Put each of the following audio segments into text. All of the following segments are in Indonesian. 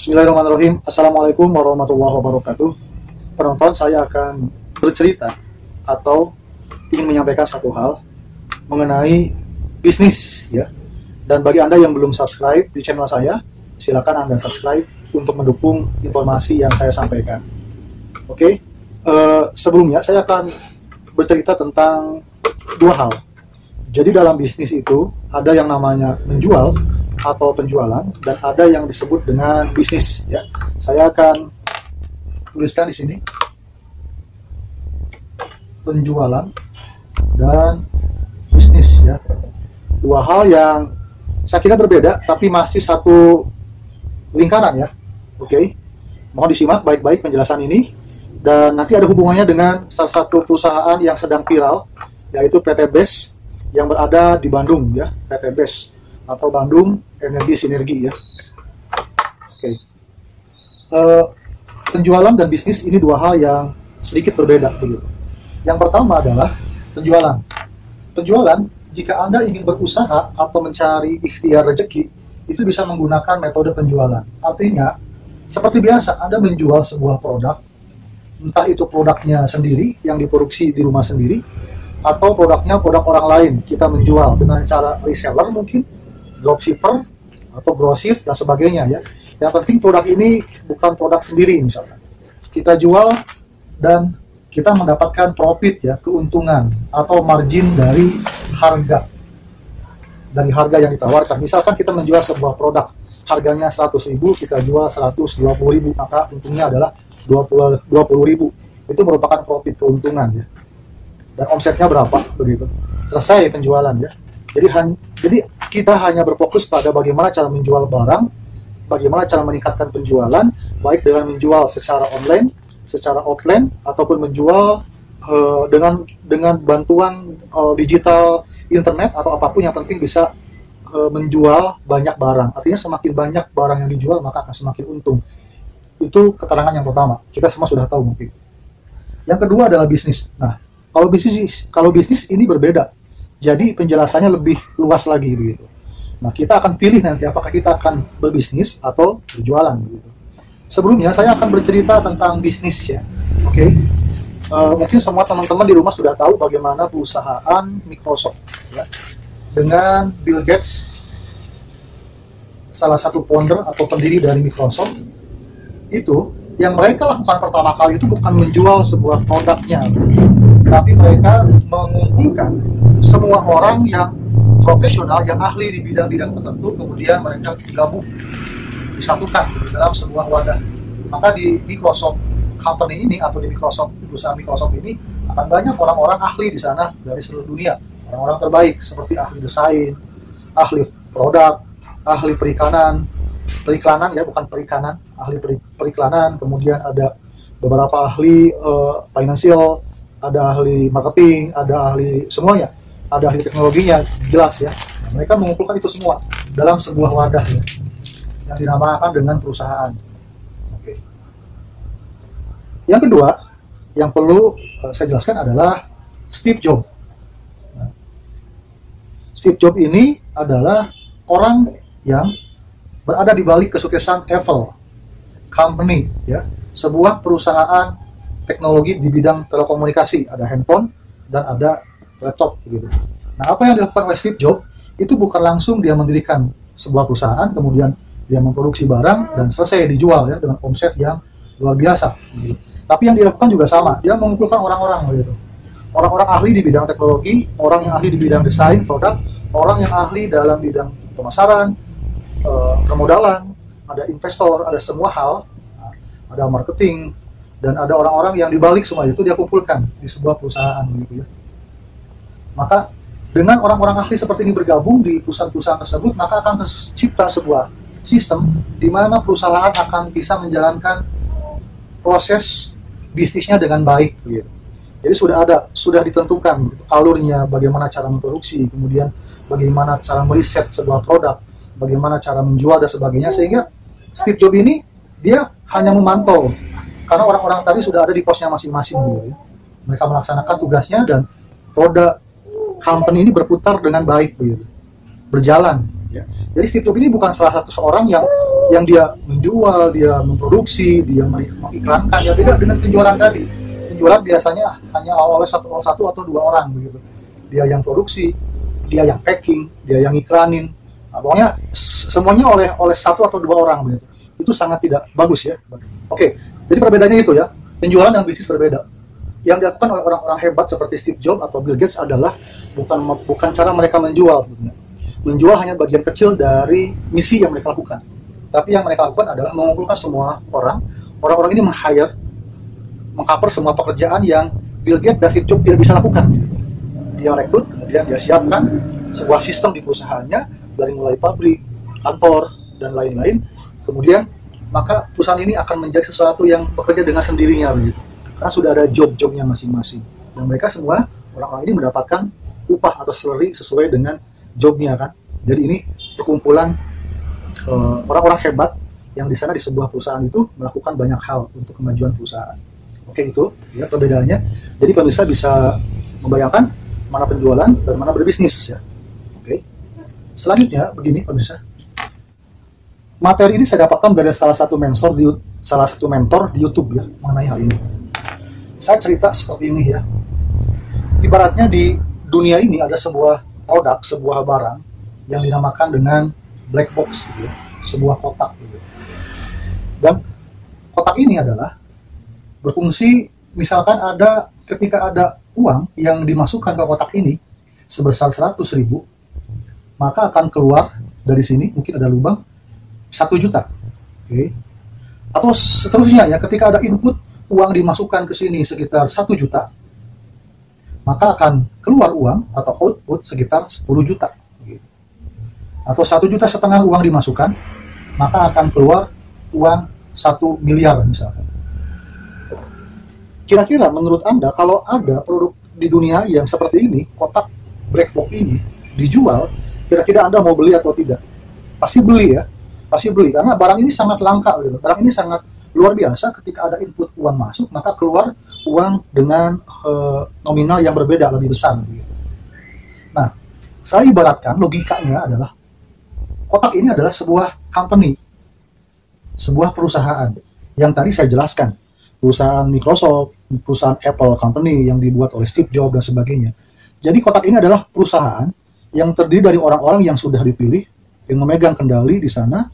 Bismillahirrahmanirrahim. Assalamualaikum warahmatullahi wabarakatuh. Penonton, saya akan bercerita atau ingin menyampaikan satu hal mengenai bisnis ya. Dan bagi Anda yang belum subscribe di channel saya, silakan Anda subscribe untuk mendukung informasi yang saya sampaikan. Oke. Sebelumnya saya akan bercerita tentang dua hal. Jadi dalam bisnis itu ada yang namanya menjual atau penjualan dan ada yang disebut dengan bisnis ya. Saya akan tuliskan di sini penjualan dan bisnis ya. Dua hal yang saya kira berbeda tapi masih satu lingkaran ya. Oke. Mohon disimak baik-baik penjelasan ini dan nanti ada hubungannya dengan salah satu perusahaan yang sedang viral yaitu PT BES yang berada di Bandung ya, PT BES atau Bandung Energi Sinergi ya. Oke. Penjualan dan bisnis ini dua hal yang sedikit berbeda begitu. Yang pertama adalah penjualan. Penjualan, jika Anda ingin berusaha atau mencari ikhtiar rezeki, itu bisa menggunakan metode penjualan. Artinya, seperti biasa Anda menjual sebuah produk, entah itu produknya sendiri yang diproduksi di rumah sendiri, atau produknya produk orang lain. Kita menjual dengan cara reseller mungkin, dropshipper, atau grosir, dan sebagainya ya. Yang penting produk ini bukan produk sendiri misalkan. Kita jual dan kita mendapatkan profit ya, keuntungan atau margin dari harga. Dari harga yang ditawarkan. Misalkan kita menjual sebuah produk, harganya 100.000, kita jual 120.000, maka untungnya adalah 20.000. Itu merupakan profit keuntungan ya. Dan omsetnya berapa begitu. Selesai penjualan ya. Jadi kita hanya berfokus pada bagaimana cara menjual barang, bagaimana cara meningkatkan penjualan, baik dengan menjual secara online, secara offline, ataupun menjual dengan bantuan digital, internet atau apapun, yang penting bisa menjual banyak barang. Artinya semakin banyak barang yang dijual maka akan semakin untung. Itu keterangan yang pertama. Kita semua sudah tahu mungkin. Yang kedua adalah bisnis. Nah, kalau bisnis ini berbeda. Jadi penjelasannya lebih luas lagi begitu. Nah, kita akan pilih nanti apakah kita akan berbisnis atau berjualan begitu. Sebelumnya saya akan bercerita tentang bisnis ya. Oke. Mungkin semua teman-teman di rumah sudah tahu bagaimana perusahaan Microsoft ya. Dengan Bill Gates, salah satu founder atau pendiri dari Microsoft, itu yang mereka lakukan pertama kali itu bukan menjual sebuah produknya, tapi mereka mengumpulkan semua orang yang profesional, yang ahli di bidang-bidang tertentu, kemudian mereka gabung, disatukan dalam sebuah wadah. Maka di Microsoft Company ini atau di perusahaan Microsoft ini akan banyak orang-orang ahli di sana dari seluruh dunia, orang-orang terbaik seperti ahli desain, ahli produk, ahli periklanan ya, bukan perikanan, ahli periklanan, kemudian ada beberapa ahli financial, ada ahli marketing, ada ahli semuanya, ada ahli teknologinya, jelas ya. Nah, mereka mengumpulkan itu semua dalam sebuah wadah ya, yang dinamakan dengan perusahaan. Oke. Yang kedua, yang perlu saya jelaskan adalah Steve Jobs. Nah, Steve Jobs ini adalah orang yang berada di balik kesuksesan Apple Company ya, sebuah perusahaan teknologi di bidang telekomunikasi, ada handphone dan ada laptop gitu. Nah, apa yang dilakukan oleh Steve Jobs itu bukan langsung dia mendirikan sebuah perusahaan kemudian dia memproduksi barang dan selesai dijual ya dengan omset yang luar biasa gitu. Tapi yang dilakukan juga sama, dia mengumpulkan orang-orang gitu. Orang-orang ahli di bidang teknologi, orang yang ahli di bidang desain produk, orang yang ahli dalam bidang pemasaran, permodalan, ada investor, ada semua hal, ada marketing, dan ada orang-orang yang dibalik semua itu dia kumpulkan di sebuah perusahaan gitu ya. Maka dengan orang-orang ahli seperti ini bergabung di perusahaan-perusahaan tersebut, maka akan tercipta sebuah sistem di mana perusahaan akan bisa menjalankan proses bisnisnya dengan baik gitu. Jadi sudah ditentukan alurnya, bagaimana cara memproduksi, kemudian bagaimana cara meriset sebuah produk, bagaimana cara menjual dan sebagainya, sehingga Steve Jobs ini dia hanya memantau karena orang-orang tadi sudah ada di posnya masing-masing gitu ya. Mereka melaksanakan tugasnya dan roda company ini berputar dengan baik begitu, berjalan ya. Jadi Steve Jobs ini bukan salah satu seorang yang yang dia menjual, dia memproduksi, dia mengiklankan, ya beda dengan penjualan tadi. Penjualan biasanya hanya oleh satu atau dua orang begitu. Dia yang produksi, dia yang packing, dia yang iklanin. Nah, pokoknya semuanya oleh satu atau dua orang begitu. Itu sangat tidak bagus ya. Oke, jadi perbedaannya itu ya. Penjualan dan bisnis berbeda. Yang dilakukan oleh orang-orang hebat seperti Steve Jobs atau Bill Gates adalah bukan cara mereka menjual sebenarnya. Menjual hanya bagian kecil dari misi yang mereka lakukan. Tapi yang mereka lakukan adalah mengumpulkan semua orang ini meng-cover semua pekerjaan yang Bill Gates dan Steve Jobs tidak bisa lakukan. Dia rekrut, kemudian dia siapkan sebuah sistem di perusahaannya dari mulai pabrik, kantor, dan lain-lain. Kemudian maka perusahaan ini akan menjadi sesuatu yang bekerja dengan sendirinya begitu. Karena sudah ada job-jobnya masing-masing. Dan mereka semua, orang-orang ini mendapatkan upah atau salary sesuai dengan jobnya kan. Jadi ini perkumpulan orang-orang hebat yang di sana di sebuah perusahaan itu melakukan banyak hal untuk kemajuan perusahaan. Oke, itu ya perbedaannya. Jadi pemirsa bisa membayangkan mana penjualan dan mana berbisnis ya. Oke. Selanjutnya begini pemirsa. Materi ini saya dapatkan dari salah satu mentor di YouTube ya mengenai hal ini. Saya cerita seperti ini ya. Ibaratnya di dunia ini ada sebuah produk, sebuah barang yang dinamakan dengan black box gitu ya, sebuah kotak gitu. Dan kotak ini adalah berfungsi misalkan ketika ada uang yang dimasukkan ke kotak ini sebesar 100.000, maka akan keluar dari sini mungkin ada lubang 1 juta. Oke. Atau seterusnya ya, ketika ada input uang dimasukkan ke sini sekitar 1 juta, maka akan keluar uang atau output sekitar 10 juta. Atau 1,5 juta uang dimasukkan, maka akan keluar uang 1 miliar misalkan. Kira-kira menurut Anda kalau ada produk di dunia yang seperti ini, kotak black box ini dijual, kira-kira Anda mau beli atau tidak? Pasti beli ya. Pasti beli, karena barang ini sangat langka gitu. Barang ini sangat luar biasa. Ketika ada input uang masuk, maka keluar uang dengan nominal yang berbeda, lebih besar gitu. Nah, saya ibaratkan logikanya adalah kotak ini adalah sebuah company, sebuah perusahaan yang tadi saya jelaskan, perusahaan Microsoft, perusahaan Apple company yang dibuat oleh Steve Jobs dan sebagainya. Jadi kotak ini adalah perusahaan yang terdiri dari orang-orang yang sudah dipilih, yang memegang kendali di sana,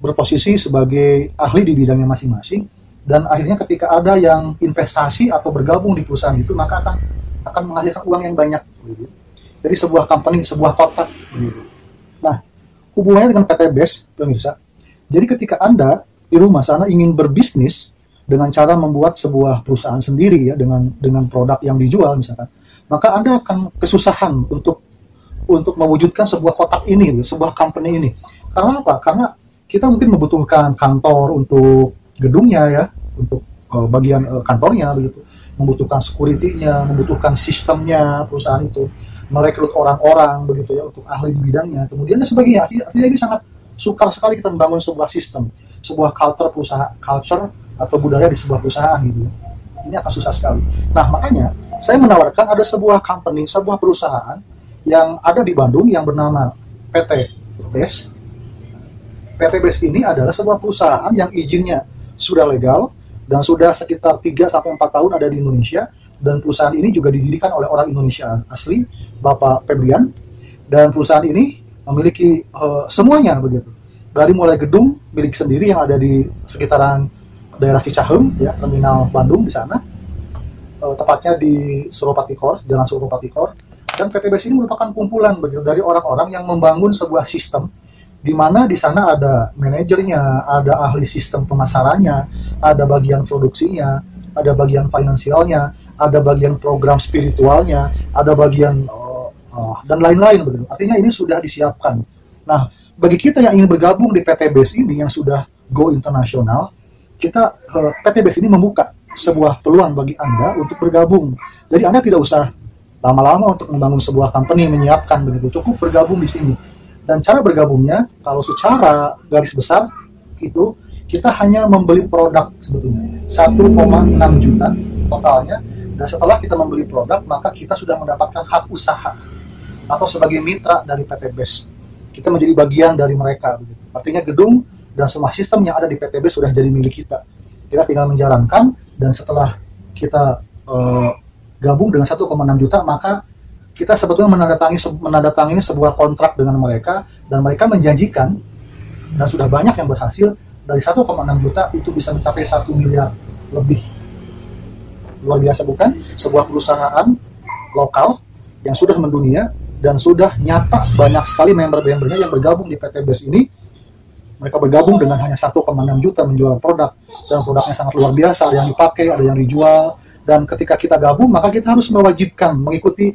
berposisi sebagai ahli di bidangnya masing-masing, dan akhirnya ketika ada yang investasi atau bergabung di perusahaan itu, maka akan menghasilkan uang yang banyak. Jadi sebuah company, sebuah kotak. Nah, hubungannya dengan PT BES, pemirsa. Jadi ketika Anda di rumah sana ingin berbisnis dengan cara membuat sebuah perusahaan sendiri ya, dengan produk yang dijual misalkan, maka Anda akan kesusahan untuk mewujudkan sebuah kotak ini, sebuah company ini. Karena apa? Karena kita mungkin membutuhkan kantor untuk gedungnya ya, untuk bagian kantornya begitu, membutuhkan security-nya, membutuhkan sistemnya perusahaan itu, merekrut orang-orang begitu ya untuk ahli di bidangnya, kemudian dan sebagainya. Artinya ini sangat sukar sekali kita membangun sebuah sistem, sebuah culture atau budaya di sebuah perusahaan gitu. Ini akan susah sekali. Nah, makanya saya menawarkan ada sebuah company, sebuah perusahaan yang ada di Bandung yang bernama PT BES. PT BES ini adalah sebuah perusahaan yang izinnya sudah legal dan sudah sekitar 3-4 tahun ada di Indonesia, dan perusahaan ini juga didirikan oleh orang Indonesia asli, Bapak Febrian, dan perusahaan ini memiliki semuanya begitu. Dari mulai gedung milik sendiri yang ada di sekitaran daerah Cicahem ya, terminal Bandung di sana, tepatnya di Suropati Kor, Jalan Suropati Kor. Dan PT BES ini merupakan kumpulan begitu dari orang-orang yang membangun sebuah sistem di mana di sana ada manajernya, ada ahli sistem pemasarannya, ada bagian produksinya, ada bagian finansialnya, ada bagian program spiritualnya, ada bagian dan lain-lain begitu. Artinya ini sudah disiapkan. Nah, bagi kita yang ingin bergabung di PT BES ini yang sudah go internasional, PT BES ini membuka sebuah peluang bagi Anda untuk bergabung. Jadi Anda tidak usah lama-lama untuk membangun sebuah company, menyiapkan begitu. Cukup bergabung di sini. Dan cara bergabungnya, kalau secara garis besar itu kita hanya membeli produk sebetulnya 1,6 juta totalnya, dan setelah kita membeli produk maka kita sudah mendapatkan hak usaha atau sebagai mitra dari PT BES. Kita menjadi bagian dari mereka begitu. Artinya gedung dan semua sistem yang ada di PTB sudah jadi milik kita. Kita tinggal menjalankan, dan setelah kita gabung dengan 1,6 juta, maka kita sebetulnya menandatangani sebuah kontrak dengan mereka, dan mereka menjanjikan, dan sudah banyak yang berhasil, dari 1,6 juta itu bisa mencapai 1 miliar lebih. Luar biasa bukan? Sebuah perusahaan lokal yang sudah mendunia, dan sudah nyata banyak sekali member-membernya yang bergabung di PT BES ini. Mereka bergabung dengan hanya 1,6 juta menjual produk, dan produknya sangat luar biasa, ada yang dipakai, ada yang dijual. Dan ketika kita gabung, maka kita harus mewajibkan mengikuti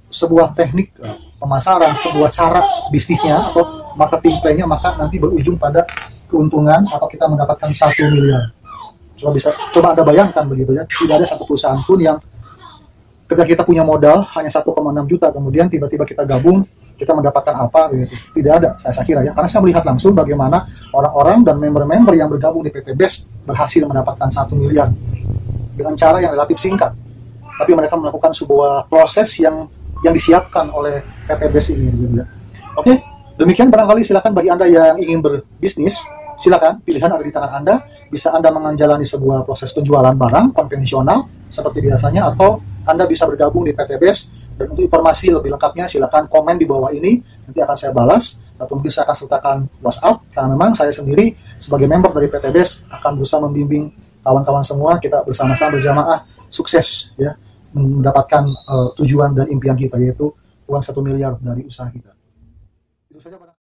sebuah teknik pemasaran, sebuah cara bisnisnya atau marketing plan-nya, maka nanti berujung pada keuntungan atau kita mendapatkan 1 miliar. Coba Anda bayangkan begitu ya, tidak ada satu perusahaan pun yang ketika kita punya modal hanya 1,6 juta, kemudian tiba-tiba kita gabung, kita mendapatkan apa gitu. Tidak ada, saya kira ya, karena saya melihat langsung bagaimana orang-orang dan member-member yang bergabung di PT BES berhasil mendapatkan 1 miliar dengan cara yang relatif singkat. Tapi mereka melakukan sebuah proses yang disiapkan oleh PT BES ini gitu ya. Oke, demikian barangkali silakan bagi Anda yang ingin berbisnis, silakan, pilihan ada di tangan Anda. Bisa Anda menjalani sebuah proses penjualan barang konvensional seperti biasanya, atau Anda bisa bergabung di PT BES. Dan untuk informasi lebih lengkapnya silakan komen di bawah ini, nanti akan saya balas, atau mungkin saya akan sertakan WhatsApp, karena memang saya sendiri sebagai member dari PT BES akan berusaha membimbing kawan-kawan semua, kita bersama-sama berjamaah sukses ya, mendapatkan tujuan dan impian kita, yaitu uang 1 miliar dari usaha kita. Itu saja, Pak.